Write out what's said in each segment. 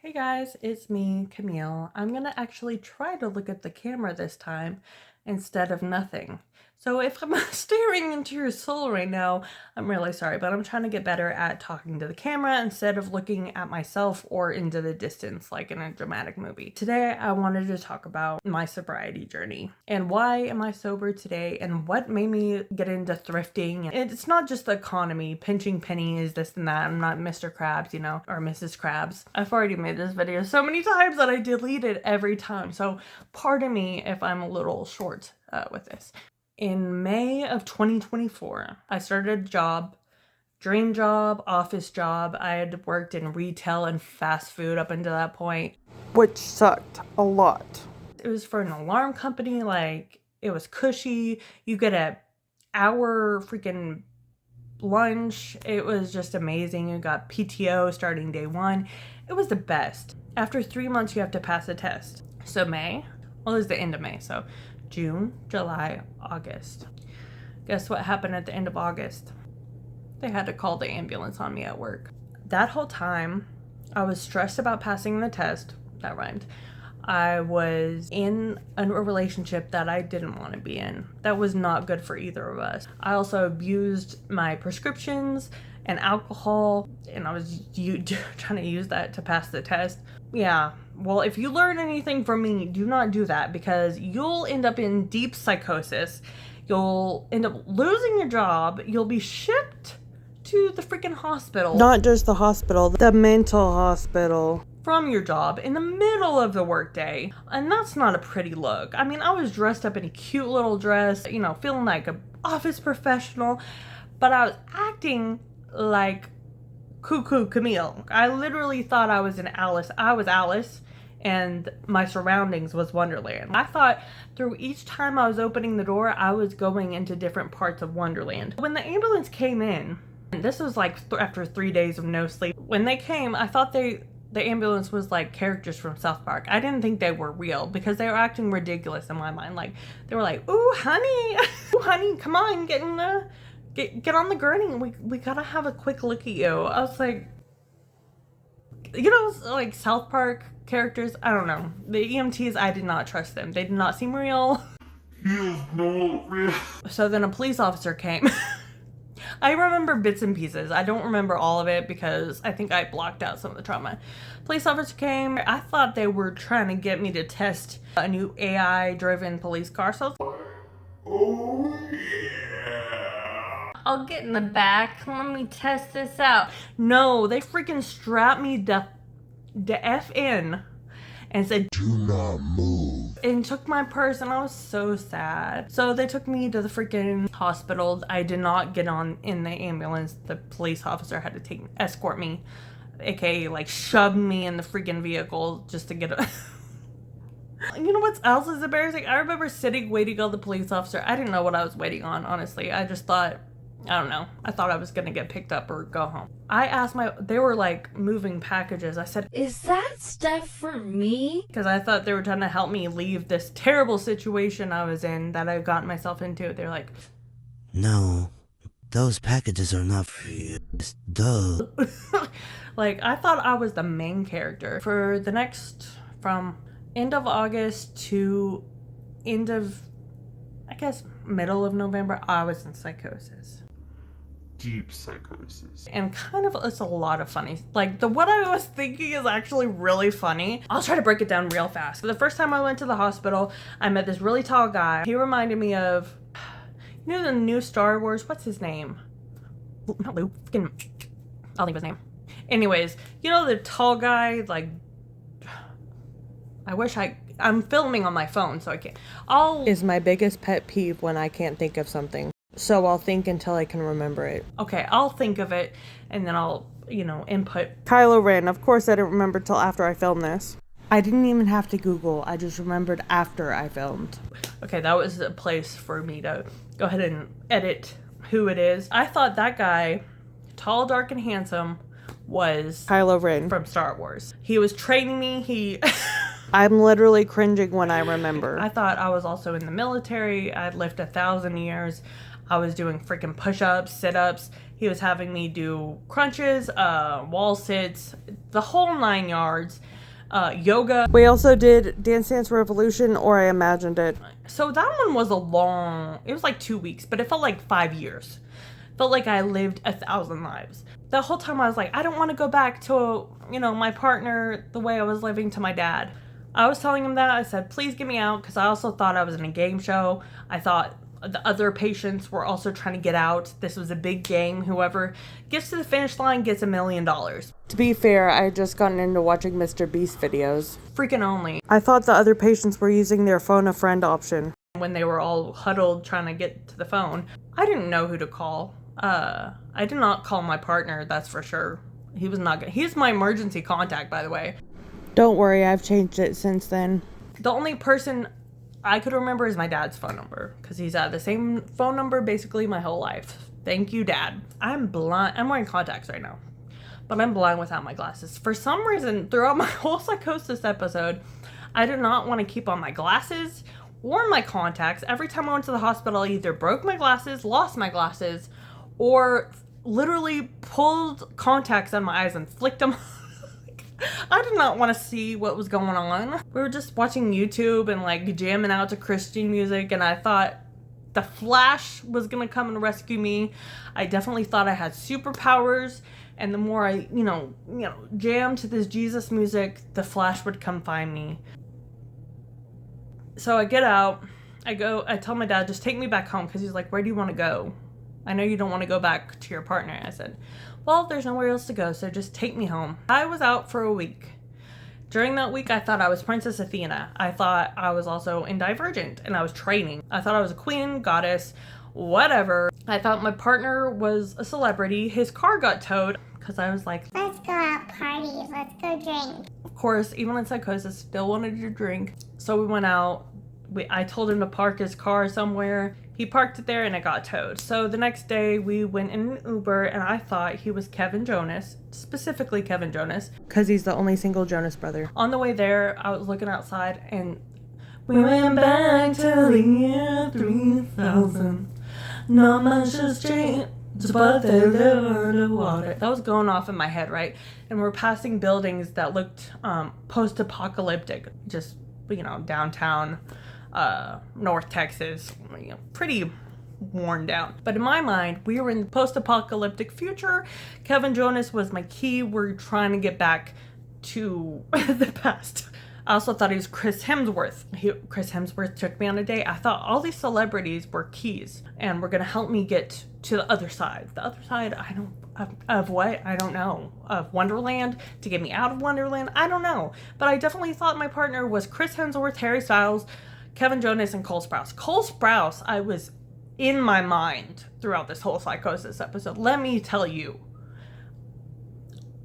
Hey guys, it's me, Camille. I'm gonna actually try to look at the camera this time instead of nothing. So if I'm staring into your soul right now, I'm really sorry, but I'm trying to get better at talking to the camera instead of looking at myself or into the distance like in a dramatic movie. Today, I wanted to talk about my sobriety journey and why am I sober today and what made me get into thrifting. It's not just the economy, pinching pennies, this and that. I'm not Mr. Krabs, or Mrs. Krabs. I've already made this video so many times that I delete it every time. So pardon me if I'm a little short with this. In May of 2024, I started a job, dream job, office job. I had worked in retail and fast food up until that point, which sucked a lot. It was for an alarm company, it was cushy. You get an hour freaking lunch. It was just amazing. You got PTO starting day one. It was the best. After 3 months, you have to pass a test. So it was the end of May, so June, July, August. Guess what happened at the end of August? They had to call the ambulance on me at work. That whole time, I was stressed about passing the test. That rhymed. I was in a relationship that I didn't want to be in. That was not good for either of us. I also abused my prescriptions and alcohol, and I was trying to use that to pass the test. Yeah, well, if you learn anything from me, do not do that because you'll end up in deep psychosis. You'll end up losing your job. You'll be shipped to the freaking hospital. Not just the hospital, the mental hospital. From your job in the middle of the workday. And that's not a pretty look. I mean, I was dressed up in a cute little dress, feeling like an office professional, but I was acting like Cuckoo Camille. I literally thought I was Alice. I was Alice, and my surroundings was Wonderland. I thought through each time I was opening the door, I was going into different parts of Wonderland. When the ambulance came in, and this was after 3 days of no sleep, when they came, I thought the ambulance was like characters from South Park. I didn't think they were real because they were acting ridiculous in my mind. They were like, "Ooh, honey, ooh, honey, come on, get on the gurney. We gotta have a quick look at you." I was like, like South Park characters. I don't know. The EMTs, I did not trust them. They did not seem real. He is not real. So then a police officer came. I remember bits and pieces. I don't remember all of it because I think I blocked out some of the trauma. Police officer came. I thought they were trying to get me to test a new AI-driven police car. So Oh yeah. I'll get in the back. Let me test this out. No, they freaking strapped me the F in and said, "Do not move." And took my purse, and I was so sad. So they took me to the freaking hospital. I did not get on in the ambulance. The police officer had to escort me, aka shove me in the freaking vehicle just to get a You know what else is embarrassing? I remember waiting on the police officer. I didn't know what I was waiting on, honestly. I just thought, I don't know. I thought I was gonna get picked up or go home. I asked they were moving packages. I said, "Is that stuff for me?" Because I thought they were trying to help me leave this terrible situation I was in that I've gotten myself into. They're like, "No, those packages are not for you. Duh." I thought I was the main character. For the next, from end of August to end of, I guess, middle of November, I was in psychosis. Deep psychosis. And it's a lot of funny. What I was thinking is actually really funny. I'll try to break it down real fast. The first time I went to the hospital, I met this really tall guy. He reminded me of, the new Star Wars, what's his name? Not Luke, I'll leave his name. Anyways, the tall guy, I'm filming on my phone, so I can't. Is my biggest pet peeve when I can't think of something. So I'll think until I can remember it. Okay, I'll think of it, and then I'll, input. Kylo Ren. Of course I didn't remember till after I filmed this. I didn't even have to Google. I just remembered after I filmed. Okay, that was a place for me to go ahead and edit who it is. I thought that guy, tall, dark, and handsome, was Kylo Ren from Star Wars. He was training me. I'm literally cringing when I remember. I thought I was also in the military. I'd lived 1,000 years. I was doing freaking push-ups, sit-ups. He was having me do crunches, wall sits, the whole 9 yards. yoga. We also did Dance Dance Revolution, or I imagined it. So that one was it was like 2 weeks, but it felt like 5 years. Felt like I lived 1,000 lives. The whole time I was like, I don't want to go back to, my partner the way I was living to my dad. I was telling him that. I said, please get me out, because I also thought I was in a game show. I thought the other patients were also trying to get out. This was a big game. Whoever gets to the finish line gets $1 million. To be fair, I had just gotten into watching Mr. Beast videos. Freaking only. I thought the other patients were using their phone a friend option. When they were all huddled trying to get to the phone, I didn't know who to call. I did not call my partner, that's for sure. He was not good. He's my emergency contact, by the way. Don't worry, I've changed it since then. The only person I could remember is my dad's phone number, because he's had the same phone number basically my whole life. Thank you, Dad. I'm blind. I'm wearing contacts right now, but I'm blind without my glasses. For some reason, throughout my whole Psychosis episode, I did not want to keep on my glasses or my contacts. Every time I went to the hospital, I either broke my glasses, lost my glasses, or literally pulled contacts out of my eyes and flicked them. I did not want to see what was going on. We were just watching YouTube and like jamming out to Christian music, and I thought the Flash was gonna come and rescue me. I definitely thought I had superpowers, and the more I, jammed to this Jesus music, the Flash would come find me. So I get out, I tell my dad, just take me back home, because he's like, where do you want to go? I know you don't want to go back to your partner. I said, well, there's nowhere else to go, so just take me home. I was out for a week. During that week, I thought I was Princess Athena. I thought I was also in Divergent, and I was training. I thought I was a queen, goddess, whatever. I thought my partner was a celebrity. His car got towed, because I was like, let's go out parties, let's go drink. Of course, even in Psychosis, still wanted to drink. So we went out. I told him to park his car somewhere. He parked it there and it got towed. So the next day we went in an Uber, and I thought he was Kevin Jonas, specifically Kevin Jonas, because he's the only single Jonas brother. On the way there, I was looking outside and we went back to the year 3000. Not much has changed, but they live underwater. That was going off in my head, right? And we're passing buildings that looked post-apocalyptic, just, downtown North Texas, pretty worn down. But in my mind, we were in the post-apocalyptic future. Kevin Jonas was my key. We're trying to get back to the past. I also thought he was Chris Hemsworth. Chris Hemsworth took me on a date. I thought all these celebrities were keys and were gonna help me get to the other side. The other side, of what? I don't know. Of Wonderland? To get me out of Wonderland? I don't know. But I definitely thought my partner was Chris Hemsworth, Harry Styles, Kevin Jonas, and Cole Sprouse. Cole Sprouse, I was in my mind throughout this whole Psychosis episode. Let me tell you.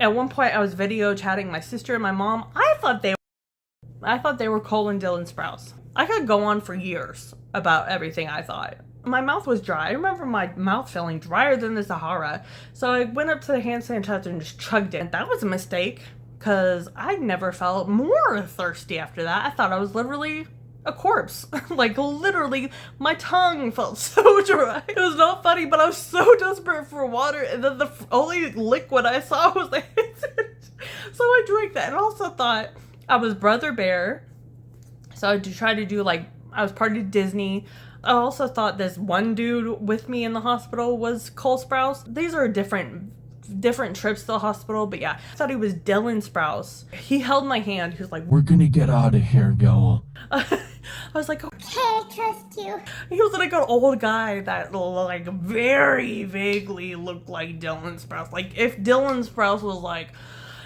At one point, I was video chatting my sister and my mom. I thought they were Cole and Dylan Sprouse. I could go on for years about everything I thought. My mouth was dry. I remember my mouth feeling drier than the Sahara. So I went up to the hand sanitizer and just chugged it. That was a mistake, because I never felt more thirsty after that. I thought I was literally a corpse. Like, literally, my tongue felt so dry. It was not funny, but I was so desperate for water, and then the only liquid I saw was the hand sanitizer. So I drank that, and also thought I was Brother Bear. So I tried to do, I was part of Disney. I also thought this one dude with me in the hospital was Cole Sprouse. These are different trips to the hospital, but yeah. I thought he was Dylan Sprouse. He held my hand. He was like, We're gonna get out of here, girl. I was like, Okay, I trust you. he was like an old guy that very vaguely looked like Dylan Sprouse. Like if Dylan Sprouse was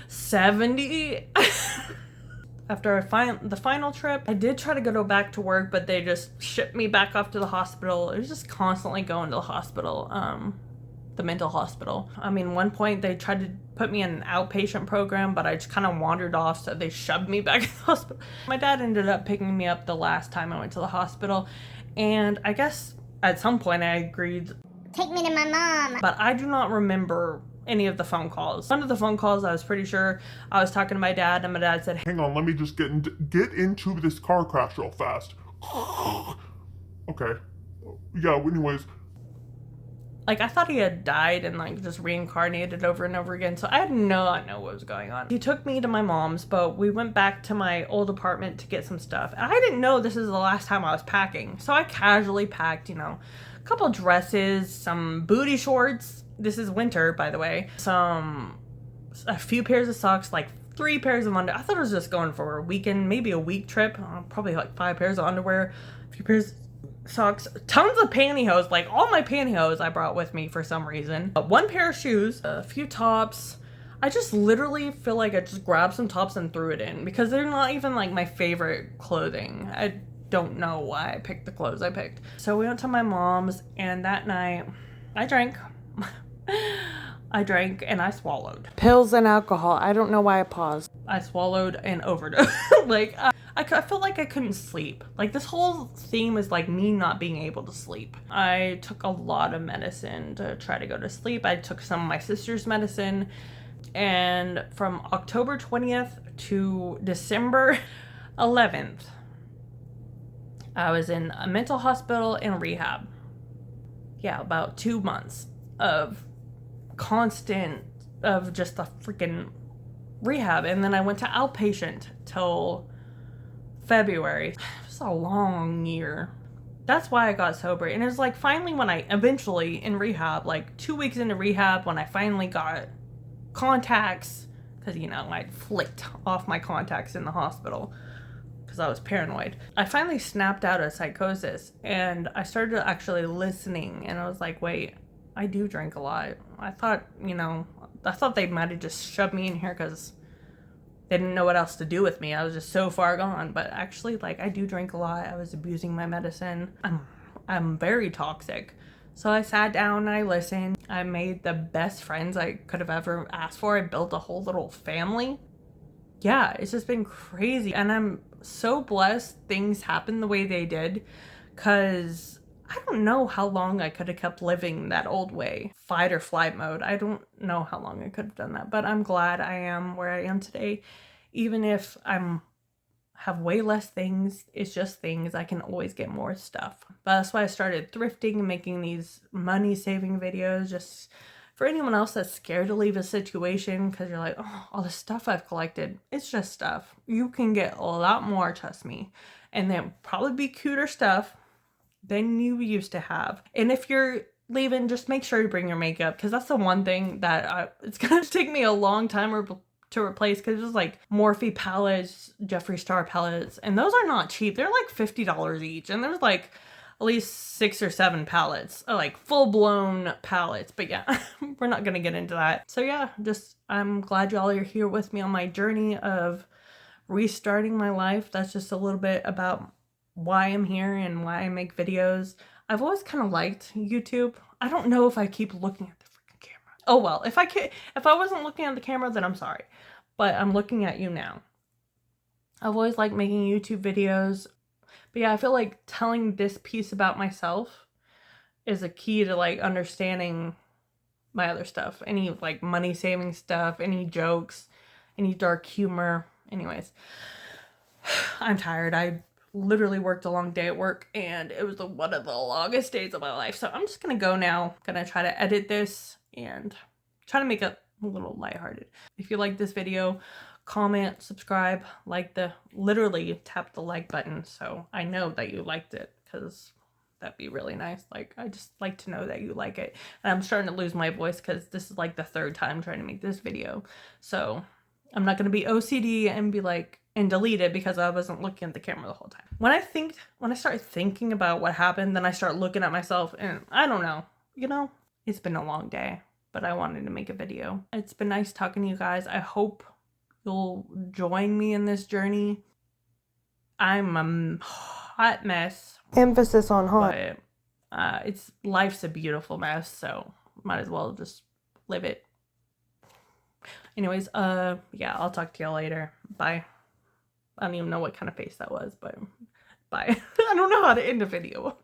70. After the final trip, I did try to go back to work, but they just shipped me back off to the hospital. It was just constantly going to the hospital, the mental hospital. I mean, one point they tried to put me in an outpatient program, but I just kind of wandered off, so they shoved me back in the hospital. My dad ended up picking me up the last time I went to the hospital, and I guess at some point I agreed. Take me to my mom. But I do not remember any of the phone calls. One of the phone calls, I was pretty sure I was talking to my dad, and my dad said, Hang on, let me just get into this car crash real fast. Okay. Yeah, anyways. Like, I thought he had died and, like, just reincarnated over and over again, so I had no idea what was going on. He took me to my mom's, but we went back to my old apartment to get some stuff. And I didn't know this is the last time I was packing, so I casually packed, you know, a couple dresses, some booty shorts. This is winter, by the way. A few pairs of socks, like 3 pairs of underwear. I thought I was just going for a weekend, maybe a week trip. Probably like 5 pairs of underwear, a few pairs socks, tons of pantyhose. Like, all my pantyhose I brought with me for some reason. 1 pair of shoes, a few tops. I just literally feel like I just grabbed some tops and threw it in because they're not even like my favorite clothing. I don't know why I picked the clothes I picked. So we went to my mom's, and that night I drank. I drank and I swallowed. Pills and alcohol. I don't know why I paused. I swallowed and overdosed. Like, I felt like I couldn't sleep. Like, this whole theme is like me not being able to sleep. I took a lot of medicine to try to go to sleep. I took some of my sister's medicine. And from October 20th to December 11th, I was in a mental hospital and rehab. Yeah, about 2 months of constant, of just the freaking rehab. And then I went to outpatient till February. It was a long year. That's why I got sober. And it was like finally when I eventually in rehab, like 2 weeks into rehab, when I finally got contacts, because, you know, I flicked off my contacts in the hospital because I was paranoid. I finally snapped out of psychosis and I started actually listening, and I was like, wait, I do drink a lot. I thought they might have just shoved me in here because they didn't know what else to do with me. I was just so far gone. But actually, like, I do drink a lot. I was abusing my medicine. I'm very toxic. So I sat down and I listened. I made the best friends I could have ever asked for. I built a whole little family. Yeah, it's just been crazy. And I'm so blessed things happened the way they did, because I don't know how long I could have kept living that old way. Fight or flight mode. I don't know how long I could have done that, but I'm glad I am where I am today. Even if have way less things, it's just things. I can always get more stuff. But that's why I started thrifting and making these money saving videos, just for anyone else that's scared to leave a situation because you're like, oh, all the stuff I've collected, it's just stuff. You can get a lot more, trust me. And then probably be cuter stuff than you used to have. And if you're leaving, just make sure you bring your makeup, because that's the one thing that it's gonna take me a long time to replace, because it's like Morphe palettes, Jeffree Star palettes, and those are not cheap. They're like $50 each, and there's like at least 6 or 7 palettes, like full-blown palettes. But yeah, we're not gonna get into that. So yeah, I'm glad y'all are here with me on my journey of restarting my life. That's just a little bit about why I'm here and why I make videos. I've always kind of liked YouTube. I don't know if I keep looking at the freaking camera. Oh well, if I wasn't looking at the camera, then I'm sorry. But I'm looking at you now. I've always liked making YouTube videos. But yeah, I feel like telling this piece about myself is a key to like understanding my other stuff. Any like money saving stuff, any jokes, any dark humor. Anyways, I'm tired. I literally worked a long day at work, and it was one of the longest days of my life. So I'm just gonna go now. Gonna try to edit this and try to make it a little lighthearted. If you like this video, comment, subscribe, literally tap the like button so I know that you liked it, because that'd be really nice. Like, I just like to know that you like it. And I'm starting to lose my voice because this is like the 3rd time trying to make this video. So I'm not gonna be OCD and be like, and delete it because I wasn't looking at the camera the whole time. When I start thinking about what happened, then I start looking at myself, and I don't know. It's been a long day, but I wanted to make a video. It's been nice talking to you guys. I hope you'll join me in this journey. I'm a hot mess. Emphasis on hot. But life's a beautiful mess, so might as well just live it. Anyways, yeah, I'll talk to y'all later. Bye. I don't even know what kind of face that was, but bye. I don't know how to end a video.